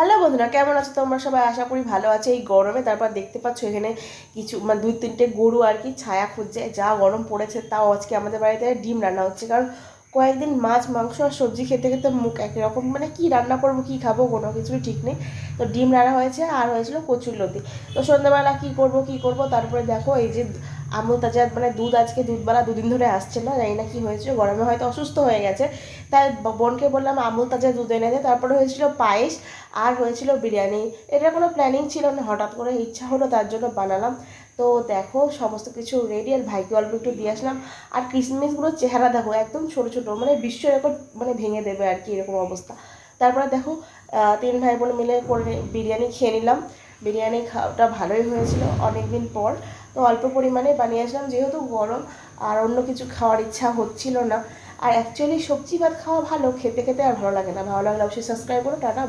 Hello বন্ধুরা, কেমন আছো তোমরা সবাই? আশা করি ভালো আছে এই গরমে। তারপর দেখতে পাচ্ছ এখানে কিছু মানে 2-3টে গরু আর কি ছায়া খুঁজছে। যা গরম পড়েছে, তাও আজকে আমাদের বাড়িতে ডিম রান্না হচ্ছে। কারণ কয়েকদিন মাছ মাংস আর সবজি খেতে খেতে মুখ একই রকম, মানে কি রান্না করবো কি খাবো কোনো কিছুই ঠিক নেই। তো ডিম রান্না হয়েছে আর হয়েছিল কচুরলতি। তো সন্ধ্যাবেলা কি করবো তারপরে দেখো এই যে আমুল তাজা মানে দুধ, আজকে দুধবেলা 2 দিন ধরে আসছে না, জানি না কি হয়েছে, গরমে হয়তো অসুস্থ হয়ে গেছে। তাই বোনকে বললাম আমুল তাজা দুধ এনে দে। তারপরে হয়েছিল পায়েস আর হয়েছিল বিরিয়ানি। এটা কোনো প্ল্যানিং ছিল না, হঠাৎ করে ইচ্ছা হলো তার জন্য বানালাম। তো দেখো সমস্ত কিছু রেডি, আর ভাইকে অল্প একটু দিয়ে আসলাম। আর কিশমিশগুলোর চেহারা দেখো, একদম ছোটো ছোটো, মানে বিশ্ব রেকর্ড মানে ভেঙে দেবে আর কি, এরকম অবস্থা। তারপরে দেখো 3 ভাই বোন মিলে করে বিরিয়ানি খেয়ে নিলাম। বিরিয়ানি খাওয়াটা ভালোই হয়েছিল অনেক দিন পর। তো অল্প পরিমাণে বানিয়ে আসলাম, যেহেতু গরম আর অন্য কিছু খাওয়ার ইচ্ছা হচ্ছিল না। আর অ্যাকচুয়ালি সবজি ভাত খাওয়া ভালো, খেতে খেতে আর ভালো লাগে না। ভালো লাগলে অবশ্যই সাবস্ক্রাইব করো। টাটা।